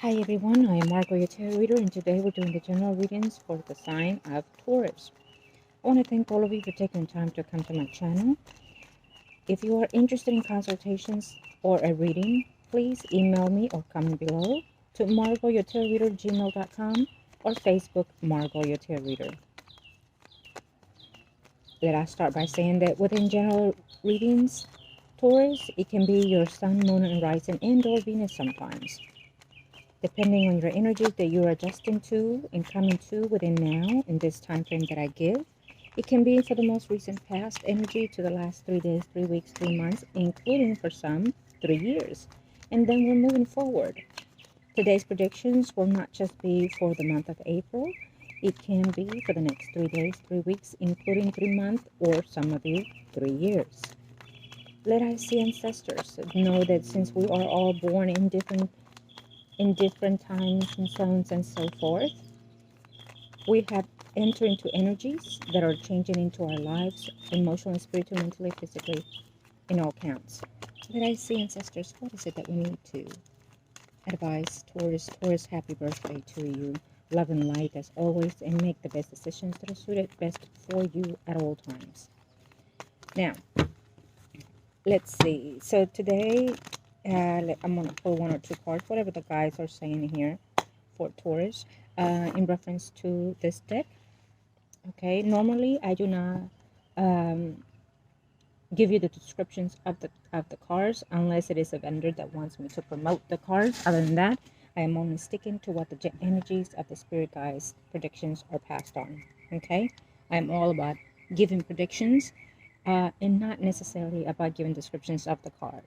Hi everyone, I am Margo, your tarot reader, and today we're doing the general readings for the sign of Taurus. I want to thank all of you for taking time to come to my channel. If you are interested in consultations or a reading, please email me or comment below to margourtarotreader@gmail.com or Facebook Margo your tarot reader. Let us start by saying that within general readings, Taurus, it can be your sun, moon, and rising, and or Venus sometimes. Depending on your energies that you're adjusting to and coming to within now in this time frame that I give. It can be for the most recent past energy to the last 3 days, 3 weeks, 3 months, including for some 3 years. And then we're moving forward. Today's predictions will not just be for the month of April. It can be for the next 3 days, 3 weeks, including 3 months, or some of you 3 years. Let us see ancestors know that since we are all born in different times and zones and so forth, we have entered into energies that are changing into our lives, emotionally, spiritually, mentally, physically, in all counts. Let I see ancestors, what is it that we need to advise Taurus? Taurus, happy birthday to you. Love and light as always, and make the best decisions that are suited best for you at all times. Now, let's see. So today, I'm going to pull 1 or 2 cards, whatever the guys are saying here for Taurus, in reference to this deck. Okay, normally I do not give you the descriptions of the cards unless it is a vendor that wants me to promote the cards. Other than that, I am only sticking to what the energies of the spirit guides predictions are passed on. Okay, I'm all about giving predictions and not necessarily about giving descriptions of the card.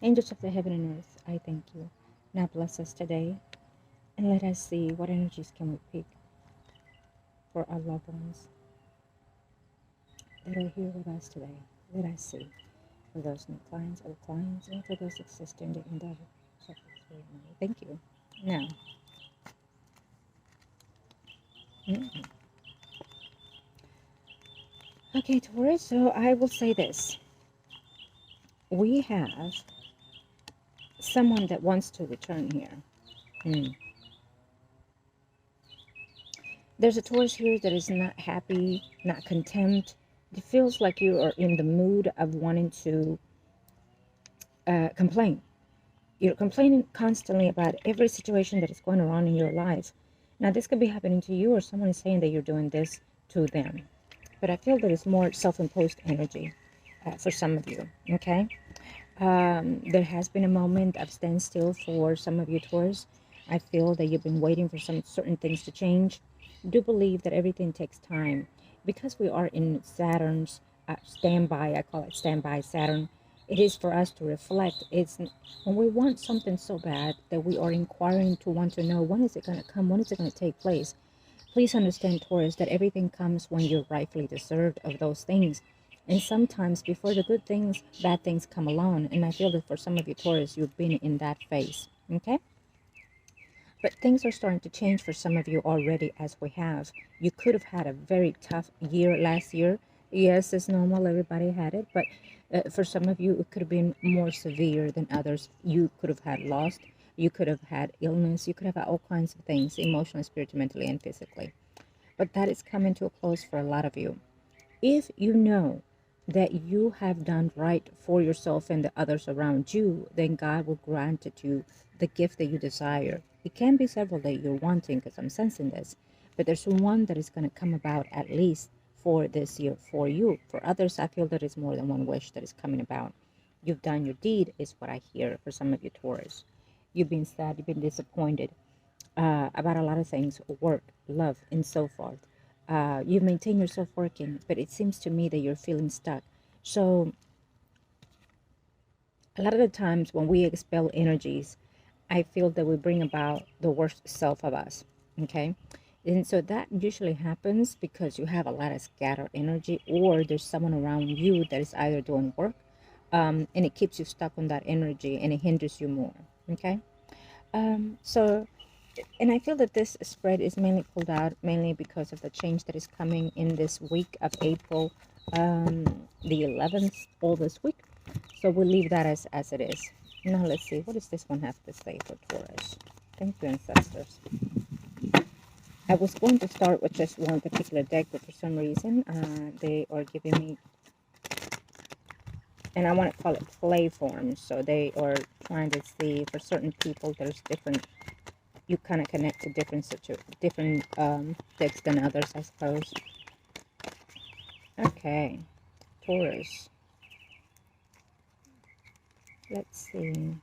Angels of the heaven and earth, I thank you. Now bless us today, and let us see what energies can we pick for our loved ones that are here with us today. Let us see for those new clients, old clients, and for those existing in the spirit. Thank you. Now, okay, Taurus. So I will say this: we have someone that wants to return here. There's a Taurus here that is not happy, not content. It feels like you are in the mood of wanting to complain. You're complaining constantly about every situation that is going on in your life. Now, this could be happening to you, or someone is saying that you're doing this to them. But I feel that it's more self-imposed energy for some of you, okay? There has been a moment of standstill for some of you, Taurus. I feel that you've been waiting for some certain things to change. Do believe that everything takes time. Because we are in Saturn's standby, I call it standby Saturn, it is for us to reflect. It's when we want something so bad that we are inquiring to want to know, when is it going to come? When is it going to take place? Please understand, Taurus, that everything comes when you're rightfully deserved of those things. And sometimes before the good things, bad things come along. And I feel that for some of you, Taurus, you've been in that phase. Okay? But things are starting to change for some of you already, as we have. You could have had a very tough year last year. Yes, it's normal. Everybody had it. But for some of you, it could have been more severe than others. You could have had loss. You could have had illness. You could have had all kinds of things, emotionally, spiritually, mentally, and physically. But that is coming to a close for a lot of you. If you know that you have done right for yourself and the others around you, then God will grant it you the gift that you desire. It can be several that you're wanting, because I'm sensing this, but there's one that is going to come about at least for this year for you. For others, I feel that it's more than one wish that is coming about. You've done your deed, is what I hear for some of you, Taurus. You've been sad, you've been disappointed about a lot of things, work, love, and so forth. You've maintained yourself working, but it seems to me that you're feeling stuck. So a lot of the times when we expel energies, I feel that we bring about the worst self of us. Okay, and so that usually happens because you have a lot of scattered energy, or there's someone around you that is either doing work and it keeps you stuck on that energy, and it hinders you more. Okay, so and I feel that this spread is mainly pulled out mainly because of the change that is coming in this week of April, the 11th, all this week. So we'll leave that as it is. Now let's see, what does this one have to say for Taurus? Thank you, ancestors. I was going to start with just one particular deck, but for some reason, they are giving me, and I want to call it play forms. So they are trying to see, for certain people, there's different, you kind of connect to different decks than others, I suppose. Okay, Taurus. Let's see.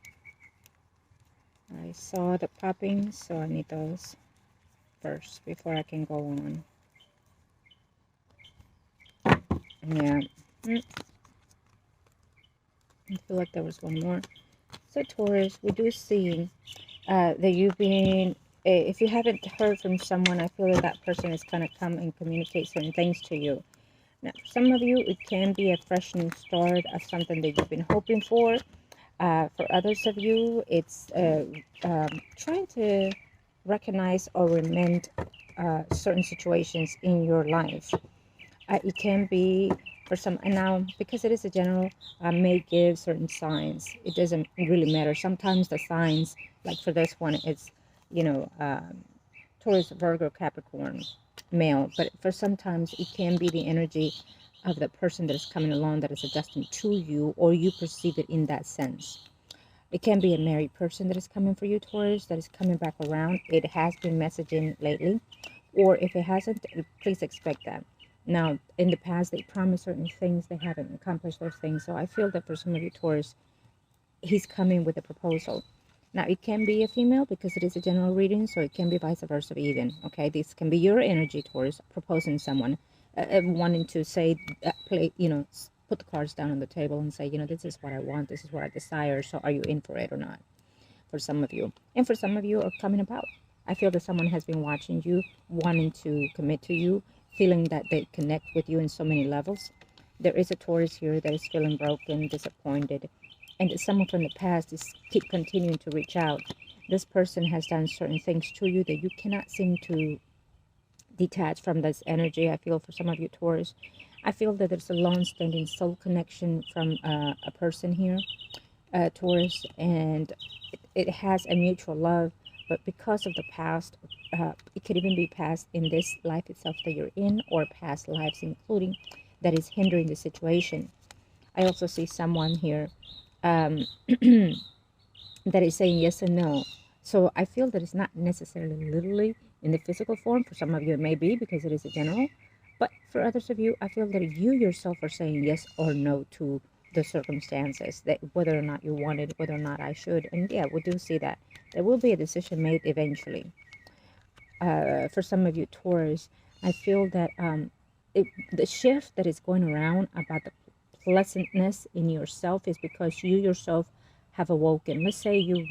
I saw the popping, so I need those first before I can go on. Yeah. I feel like there was one more. So Taurus, we do see that you've been, if you haven't heard from someone, I feel that that person is going to come and communicate certain things to you. Now, for some of you, it can be a fresh new start of something that you've been hoping for. For others of you, it's trying to recognize or amend certain situations in your life. It can be for some, and now because it is a general, may give certain signs. It doesn't really matter. Sometimes the signs, like for this one, it's, you know, Taurus, Virgo, Capricorn, male. But for sometimes it can be the energy of the person that is coming along that is adjusting to you, or you perceive it in that sense. It can be a married person that is coming for you, Taurus, that is coming back around. It has been messaging lately, or if it hasn't, please expect that. Now, in the past, they promised certain things. They haven't accomplished those things. So I feel that for some of you, Taurus, he's coming with a proposal. Now, it can be a female because it is a general reading, so it can be vice versa even, okay? This can be your energy, Taurus, proposing someone, wanting to say, play, you know, put the cards down on the table and say, you know, this is what I want, this is what I desire, so are you in for it or not? For some of you. And for some of you are coming about. I feel that someone has been watching you, wanting to commit to you, feeling that they connect with you in so many levels. There is a Taurus here that is feeling broken, disappointed, and someone from the past is keep continuing to reach out. This person has done certain things to you that you cannot seem to detach from this energy. I feel for some of you, Taurus, I feel that there's a long-standing soul connection from a person here, Taurus, and it has a mutual love, but because of the past, it could even be past in this life itself that you're in, or past lives including, that is hindering the situation. I also see someone here that is saying yes and no. So I feel that it's not necessarily literally in the physical form. For some of you it may be, because it is a general, but for others of you, I feel that you yourself are saying yes or no to the circumstances, that whether or not you want it, whether or not I should. And yeah, we do see that there will be a decision made eventually. For some of you, Taurus, I feel that the shift that is going around about the pleasantness in yourself is because you yourself have awoken. Let's say you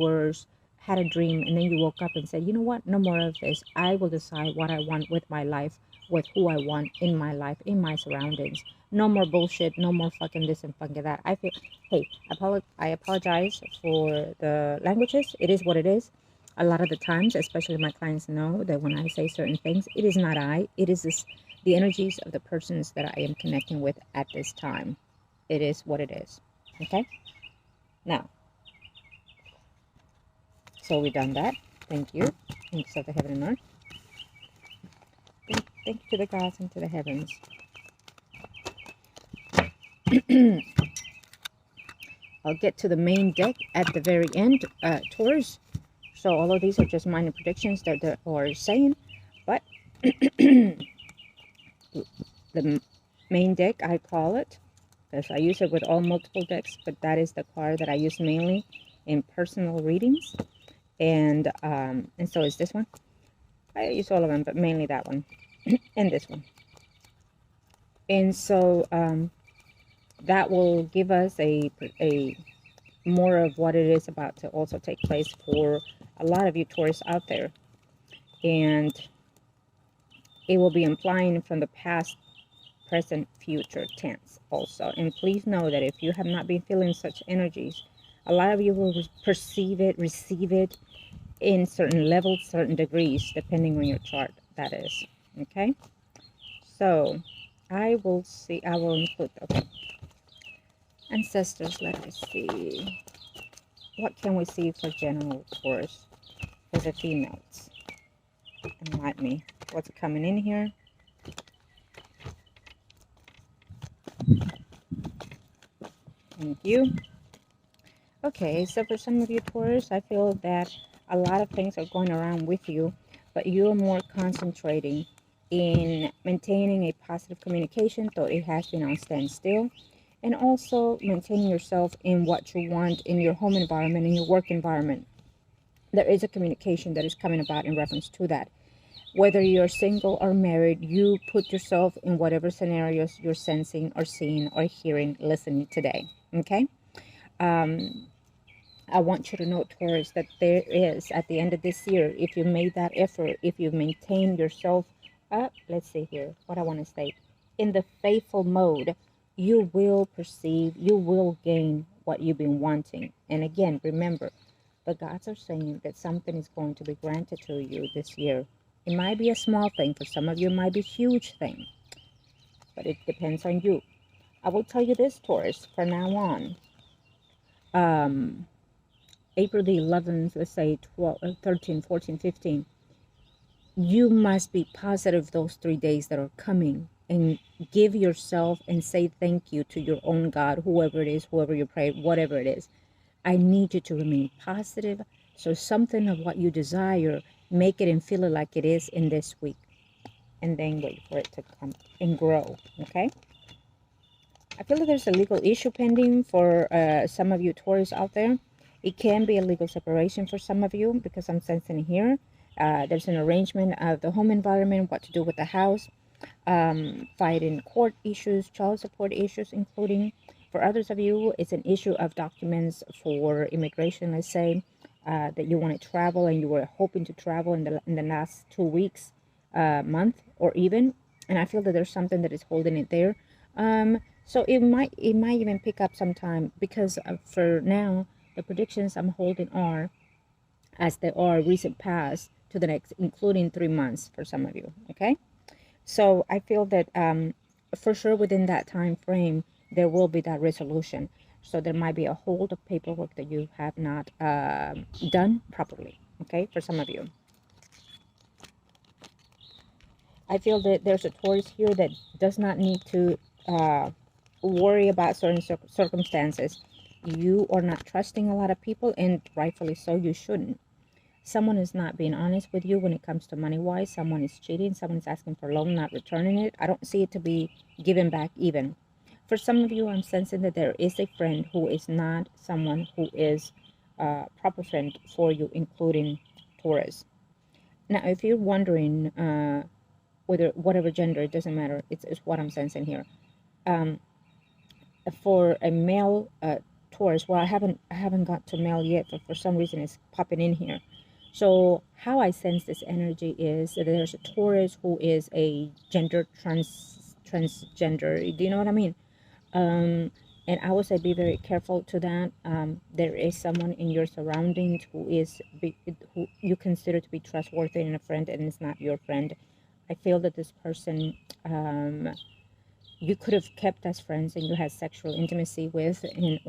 had a dream and then you woke up and said, you know what, no more of this. I will decide what I want with my life, with who I want in my life, in my surroundings. No more bullshit, no more fucking this and fucking that. I feel, hey, I apologize for the languages. It is what it is. A lot of the times, especially my clients know that when I say certain things, it is not it is the energies of the persons that I am connecting with at this time. It is what it is. Okay? Now, so we've done that. Thank you. Thanks of the heaven and earth. Thank you to the gods and to the heavens. I'll get to the main deck at the very end, Taurus. So all of these are just minor predictions that they are saying. But the main deck, I call it, because I use it with all multiple decks, but that is the card that I use mainly in personal readings. And so is this one. I use all of them, but mainly that one and this one. And so that will give us a more of what it is about to also take place for a lot of you Taurus out there. And it will be implying from the past, present, future tense also. And please know that if you have not been feeling such energies, a lot of you will perceive it, receive it in certain levels, certain degrees, depending on your chart, that is. Okay? So, I will include, okay. Ancestors, let us see. What can we see for general Taurus? for the females. Enlighten me. What's coming in here? Thank you. Okay, so for some of you Taurus, I feel that a lot of things are going around with you, but you're more concentrating in maintaining a positive communication, though it has been on standstill, and also maintaining yourself in what you want in your home environment, in your work environment. There is a communication that is coming about in reference to that. Whether you're single or married, you put yourself in whatever scenarios you're sensing or seeing or hearing, listening today, okay? I want you to know, Taurus, that there is, at the end of this year, if you made that effort, if you maintain yourself, let's see here, what I want to say, in the faithful mode, you will perceive, you will gain what you've been wanting. And again, remember, the gods are saying that something is going to be granted to you this year. It might be a small thing. For some of you, it might be a huge thing. But it depends on you. I will tell you this, Taurus, from now on. April the 11th, let's say 12, 13, 14, 15. You must be positive those 3 days that are coming. And give yourself and say thank you to your own God, whoever it is, whoever you pray, whatever it is. I need you to remain positive. So something of what you desire, make it and feel it like it is in this week. And then wait for it to come and grow, okay? I feel like there's a legal issue pending for some of you Taurus out there. It can be a legal separation for some of you because I'm sensing here. There's an arrangement of the home environment, what to do with the house, fighting court issues, child support issues, including. For others of you, it's an issue of documents for immigration, let's say, that you want to travel and you were hoping to travel in the last 2 weeks, month, or even. And I feel that there's something that is holding it there. So it might even pick up some time because for now, the predictions I'm holding are, as they are recent past to the next, including 3 months for some of you, okay? So I feel that for sure within that time frame, there will be that resolution. So there might be a hold of paperwork that you have not done properly, okay, for some of you. I feel that there's a Taurus here that does not need to worry about certain circumstances. You are not trusting a lot of people, and rightfully so, you shouldn't. Someone is not being honest with you when it comes to money-wise. Someone is cheating. Someone is asking for a loan, not returning it. I don't see it to be given back even. For some of you, I'm sensing that there is a friend who is not someone who is a proper friend for you, including Taurus. Now, if you're wondering whether whatever gender, it doesn't matter. It's what I'm sensing here. For a male Taurus, well, I haven't got to male yet, but for some reason it's popping in here. So how I sense this energy is that there's a Taurus who is a gender transgender. Do you know what I mean? And I would say be very careful to that. There is someone in your surroundings who you consider to be trustworthy and a friend, and it's not your friend. I feel that this person you could have kept as friends and you had sexual intimacy with, and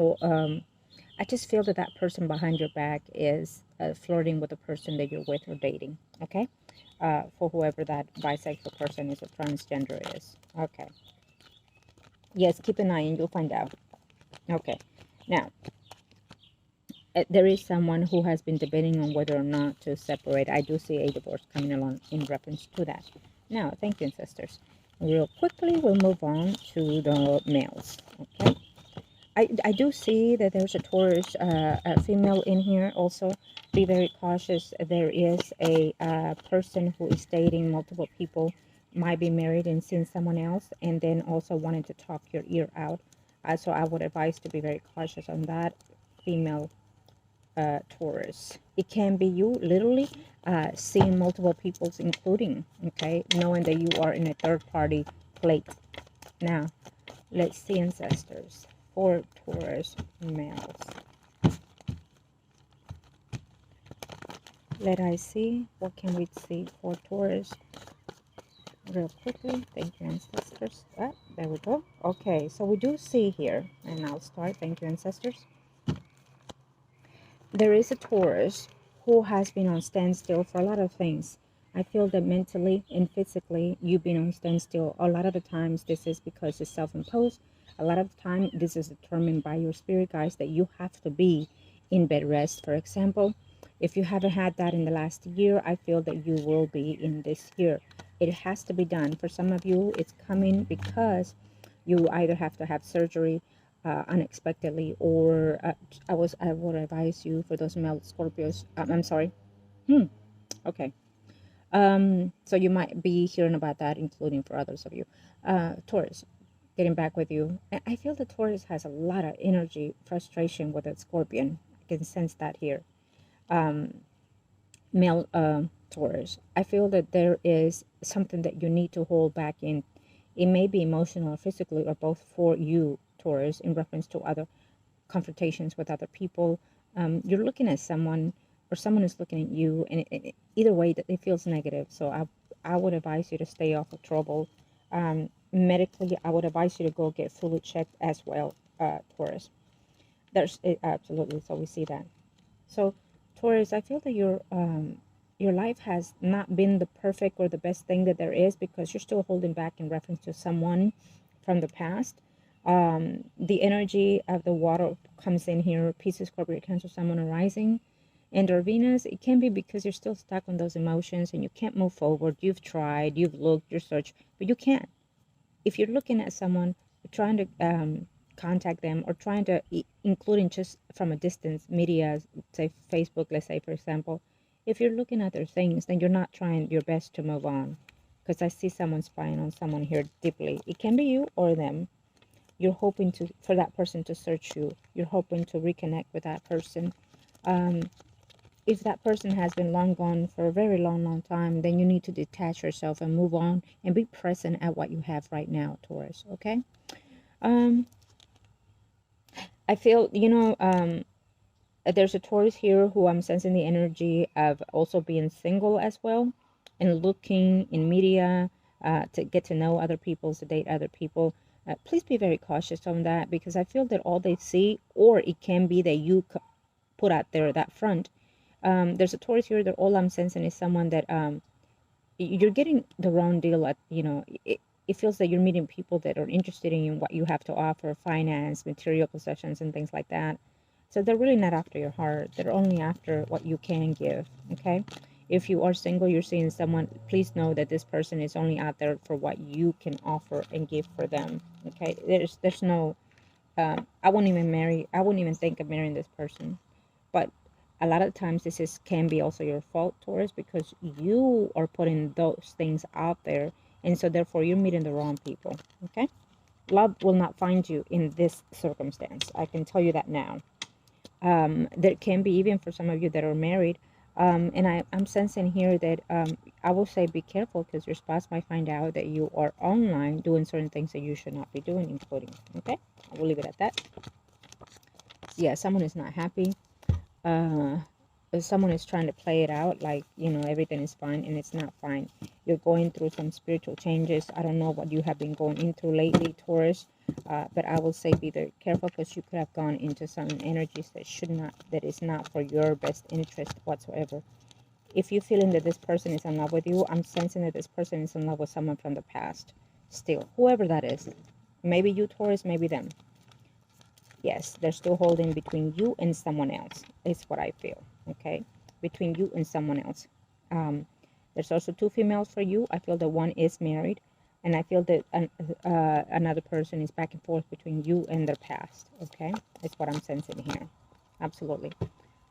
I just feel that that person behind your back is flirting with the person that you're with or dating, okay? For whoever that bisexual person is or transgender is, okay? Yes, keep an eye and you'll find out. Okay, now, there is someone who has been debating on whether or not to separate. I do see a divorce coming along in reference to that. Now, thank you, ancestors. Real quickly, we'll move on to the males, okay? I do see that there's a Taurus a female in here also. Be very cautious. There is a person who is dating multiple people, might be married and seeing someone else, and then also wanting to talk your ear out. So I would advise to be very cautious on that female Taurus. It can be you literally seeing multiple people's, including, okay, knowing that you are in a third party place. Now, let's see, ancestors, for Taurus males. Let I see. What can we see for Taurus? Real quickly. Thank you, ancestors. There we go. Okay, so we do see here, and I'll start. Thank you, ancestors. There is a Taurus who has been on standstill for a lot of things. I feel that mentally and physically you've been on standstill. A lot of the times this is because it's self-imposed. A lot of the time this is determined by your spirit guides that you have to be in bed rest. For example, if you haven't had that in the last year, I feel that you will be in this year. It has to be done. For some of you, it's coming because you either have to have surgery unexpectedly, or I would advise you, for those male Scorpios, I'm sorry. Okay. So you might be hearing about that, including for others of you. Taurus, getting back with you. I feel the Taurus has a lot of energy, frustration with a Scorpion. I can sense that here. Male Taurus, I feel that there is something that you need to hold back in. It may be emotional or physically or both for you, Taurus, in reference to other confrontations with other people. You're looking at someone, or someone is looking at you, and either way that it feels negative. So I would advise you to stay off of trouble. Medically, I would advise you to go get fully checked as well, Taurus. Absolutely. So we see that. So Taurus, I feel that your life has not been the perfect or the best thing that there is, because you're still holding back in reference to someone from the past. The energy of the water comes in here, Pisces, Scorpio, Cancer, Sun, Moon, Rising, and or Venus. It can be because you're still stuck on those emotions and you can't move forward. You've tried, you've looked, you've searched, but you can't. If you're looking at someone, trying to contact them, or trying to, including just from a distance, media, say Facebook, let's say, for example, if you're looking at their things, then you're not trying your best to move on, because I see someone spying on someone here deeply. It can be you or them. You're hoping for that person to search you. You're hoping to reconnect with that person. If that person has been long gone for a very long time, then you need to detach yourself and move on and be present at what you have right now, Taurus. Okay. I feel, there's a Taurus here who I'm sensing the energy of also being single as well, and looking in media to get to know other people, to date other people. Please be very cautious on that, because I feel that all they see, or it can be that you put out there that front. There's a Taurus here that all I'm sensing is someone that you're getting the wrong deal at, it feels that you're meeting people that are interested in what you have to offer, finance, material possessions, and things like that. So they're really not after your heart. They're only after what you can give, okay? If you are single, you're seeing someone, please know that this person is only out there for what you can offer and give for them, okay? There's no, I wouldn't even think of marrying this person. But a lot of times can be also your fault, Taurus, because you are putting those things out there, and so therefore you're meeting the wrong people, okay? Love will not find you in this circumstance. I can tell you that now. There can be, even for some of you that are married, and I'm sensing here that I will say be careful, because your spouse might find out that you are online doing certain things that you should not be doing, including, okay? I will leave it at that. Yeah, someone is not happy. Someone is trying to play it out like, everything is fine, and it's not fine. You're going through some spiritual changes. I don't know what you have been going into lately, Taurus, but I will say be very careful, because you could have gone into some energies that is not for your best interest whatsoever. If you're feeling that this person is in love with you, I'm sensing that this person is in love with someone from the past still, whoever that is. Maybe you, Taurus, maybe them. Yes, they're still holding between you and someone else, is what I feel, okay? Between you and someone else. There's also two females for you. I feel that one is married, and I feel that another person is back and forth between you and their past, okay? That's what I'm sensing here. Absolutely.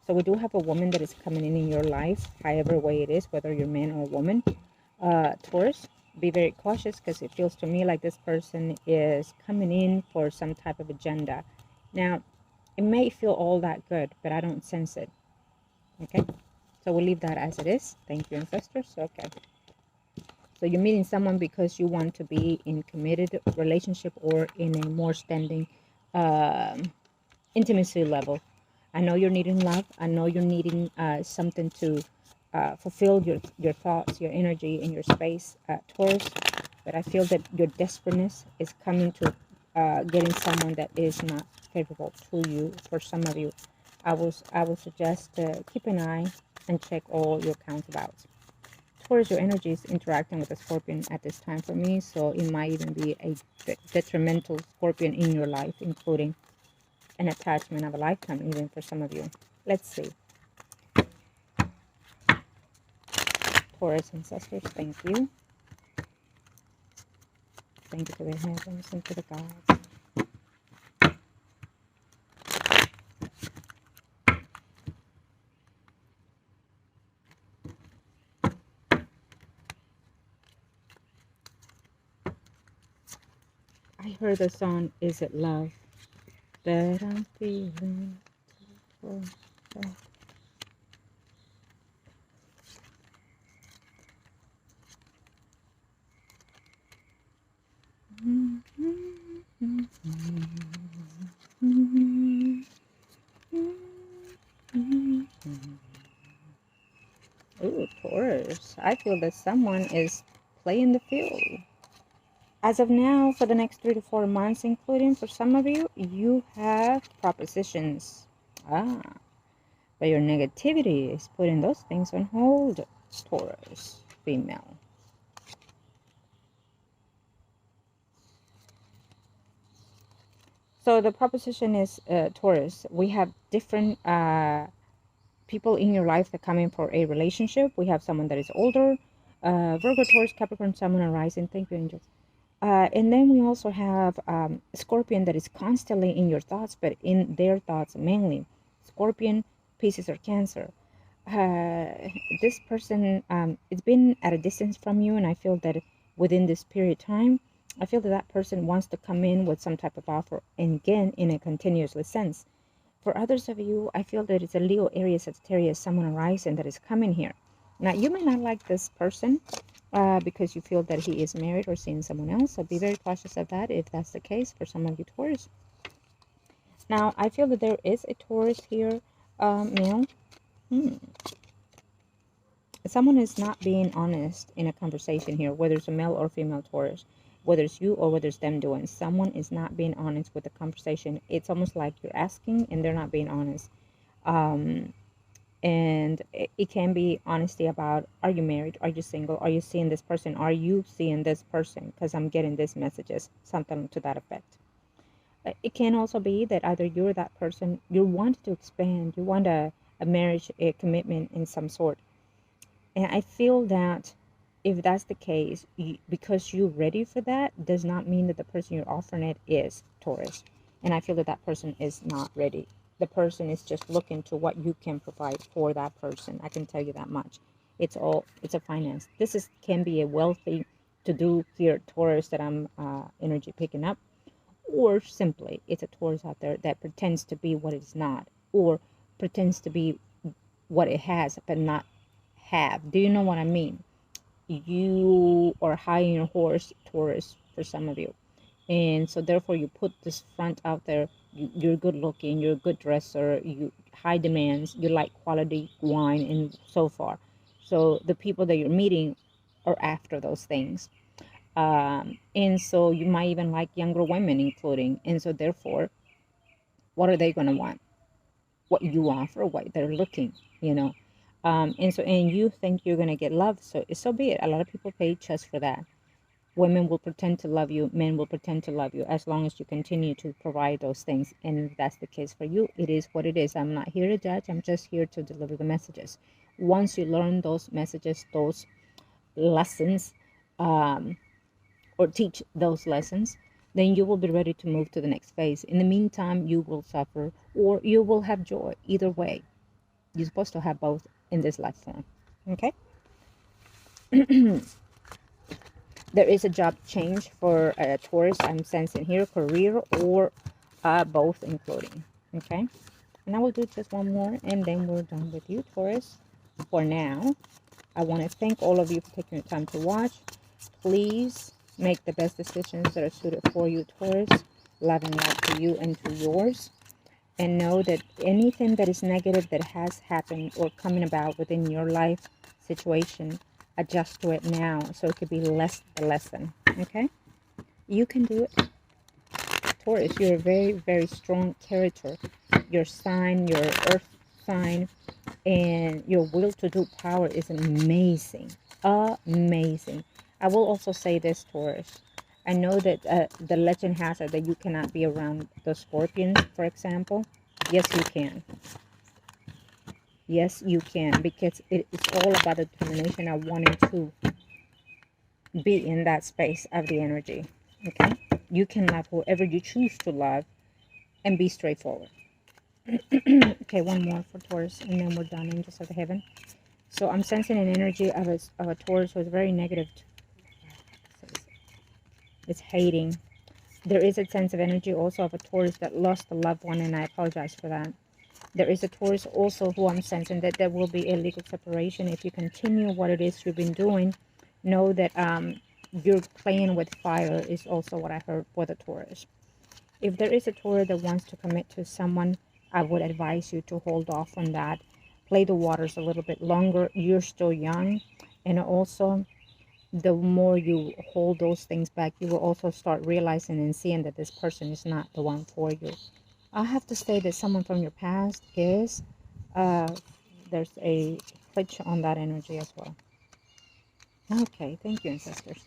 So we do have a woman that is coming in your life, however way it is, whether you're man or woman. Taurus, be very cautious, because it feels to me like this person is coming in for some type of agenda. Now, it may feel all that good, but I don't sense it. Okay? So we'll leave that as it is. Thank you, ancestors. Okay. So you're meeting someone because you want to be in committed relationship, or in a more standing intimacy level. I know you're needing love. I know you're needing something to fulfill your thoughts, your energy, and your space, Taurus. But I feel that your desperateness is coming to getting someone that is not favorable to you. For some of you, I will suggest keep an eye and check all your counterabouts. Taurus, your energy is interacting with a Scorpion at this time for me, so it might even be a detrimental Scorpion in your life, including an attachment of a lifetime, even for some of you. Let's see. Taurus ancestors, thank you. Thank you to the heavens and to the gods. I heard the song, Is It Love? That I'm feeling. Ooh, Taurus. I feel that someone is playing the field. As of now, for the next 3 to 4 months, including for some of you, you have propositions. But your negativity is putting those things on hold, Taurus, female. So the proposition is, Taurus, we have different people in your life that come in for a relationship. We have someone that is older, Virgo, Taurus, Capricorn, Sun, and Rising. Thank you, angels. And then we also have Scorpion that is constantly in your thoughts, but in their thoughts mainly. Scorpion, Pisces, or Cancer. This person, it's been at a distance from you, and I feel that within this period of time, I feel that that person wants to come in with some type of offer, and again, in a continuously sense. For others of you, I feel that it's a Leo, Aries, Sagittarius, someone rising that is coming here. Now, you may not like this person because you feel that he is married or seeing someone else. So be very cautious of that if that's the case for some of you Taurus. Now, I feel that there is a Taurus here, male. Someone is not being honest in a conversation here, whether it's a male or female Taurus. Whether it's you or whether it's them doing. Someone is not being honest with the conversation. It's almost like you're asking and they're not being honest. And it can be honesty about, are you married? Are you single? Are you seeing this person? Are you seeing this person? Because I'm getting these messages, something to that effect. It can also be that either you're that person, you want to expand, you want a marriage, a commitment in some sort. And I feel that if that's the case, because you're ready for that, does not mean that the person you're offering it is Taurus. And I feel that that person is not ready. The person is just looking to what you can provide for that person. I can tell you that much. It's a finance. This can be a wealthy to do here Taurus that I'm energy picking up. Or simply, it's a Taurus out there that pretends to be what it's not. Or pretends to be what it has, but not have. Do you know what I mean? You are high in your horse, Taurus, for some of you. And so therefore you put this front out there. You're good looking, you're a good dresser, you high demands, you like quality wine and so far. So the people that you're meeting are after those things. And so you might even like younger women including. And so therefore, what are they going to want? What you offer, what they're looking, you know. And you think you're going to get love, so be it. A lot of people pay just for that. Women will pretend to love you, men will pretend to love you, as long as you continue to provide those things. And if that's the case for you, it is what it is. I'm not here to judge, I'm just here to deliver the messages. Once you learn those messages, those lessons, or teach those lessons, then you will be ready to move to the next phase. In the meantime, you will suffer or you will have joy. Either way, you're supposed to have both in this lifetime. Okay. There is a job change for Taurus, I'm sensing here, career or both including. Okay. And I will do just one more and then we're done with you, Taurus. For now, I want to thank all of you for taking the time to watch. Please make the best decisions that are suited for you, Taurus. Love and love to you and to yours. And know that anything that is negative that has happened or coming about within your life situation, adjust to it now so it could be less the lesson. Okay? You can do it. Taurus, you're a very, very strong character. Your sign, your earth fine, and your will to do power is amazing. Amazing. I will also say this, Taurus. I know that the legend has it that you cannot be around the scorpions, for example. Yes, you can. Yes, you can, because it's all about the determination of wanting to be in that space of the energy. Okay? You can love whoever you choose to love and be straightforward. Okay, one more for Taurus, and then we're done. Angels of the heaven. So I'm sensing an energy of a Taurus who is very negative. It's hating. There is a sense of energy also of a Taurus that lost a loved one, and I apologize for that. There is a Taurus also who I'm sensing that there will be a legal separation. If you continue what it is you've been doing, know that you're playing with fire is also what I heard for the Taurus. If there is a Taurus that wants to commit to someone, I would advise you to hold off on that. Play the waters a little bit longer. You're still young. And also, the more you hold those things back, you will also start realizing and seeing that this person is not the one for you. I have to say that someone from your past is, there's a glitch on that energy as well. Okay, thank you, ancestors.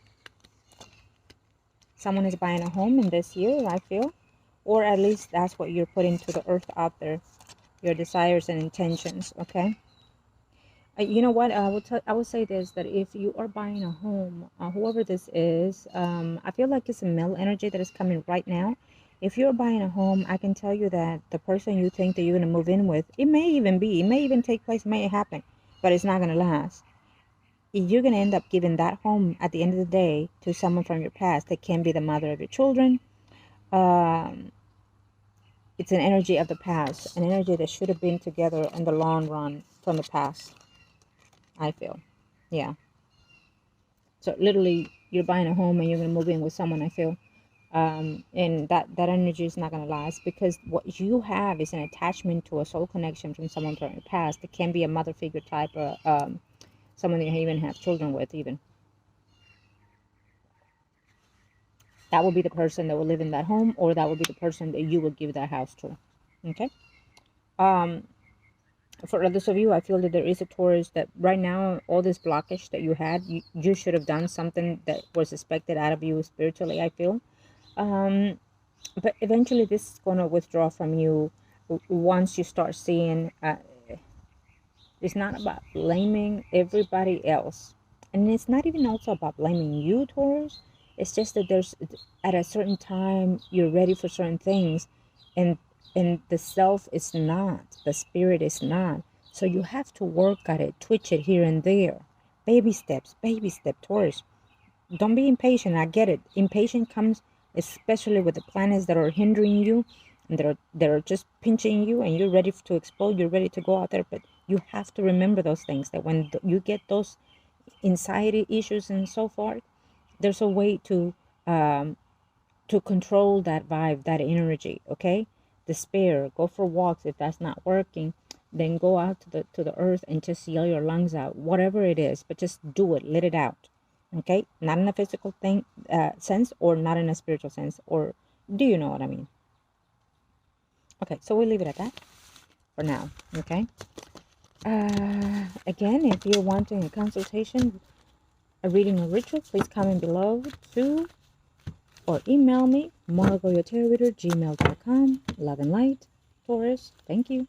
Someone is buying a home in this year, I feel. Or at least that's what you're putting to the earth out there. Your desires and intentions, okay? You know what? I will say this, that if you are buying a home, whoever this is, I feel like it's a male energy that is coming right now. If you're buying a home, I can tell you that the person you think that you're going to move in with, it may even take place, it may happen, but it's not going to last. You're going to end up giving that home at the end of the day to someone from your past that can be the mother of your children. It's an energy of the past, an energy that should have been together in the long run from the past, I feel. Yeah. So literally, you're buying a home and you're going to move in with someone, I feel. And that energy is not going to last, because what you have is an attachment to a soul connection from someone from your past. It can be a mother figure type, or someone that you even have children with even. That will be the person that will live in that home, or that will be the person that you will give that house to. Okay? For others of you, I feel that there is a Taurus that right now, all this blockage that you had, you should have done something that was expected out of you spiritually, I feel. But eventually this is going to withdraw from you once you start seeing, it's not about blaming everybody else. And it's not even also about blaming you, Taurus. It's just that there's, at a certain time, you're ready for certain things. And the self is not. The spirit is not. So you have to work at it, twitch it here and there. Baby steps, Taurus. Don't be impatient. I get it. Impatient comes especially with the planets that are hindering you, and that are just pinching you, and you're ready to explode. You're ready to go out there. But you have to remember those things, that when you get those anxiety issues and so forth, there's a way to control that vibe, that energy. Okay? Despair. Go for walks. If that's not working, then go out to the earth and just yell your lungs out. Whatever it is, but just do it. Let it out. Okay? Not in a physical sense, or not in a spiritual sense. Or do you know what I mean? Okay, so we'll leave it at that for now. Okay? Again, if you're wanting a consultation, a reading, or ritual, please comment below or email me, margourtarotreader@gmail.com. Love and light, Taurus. Thank you.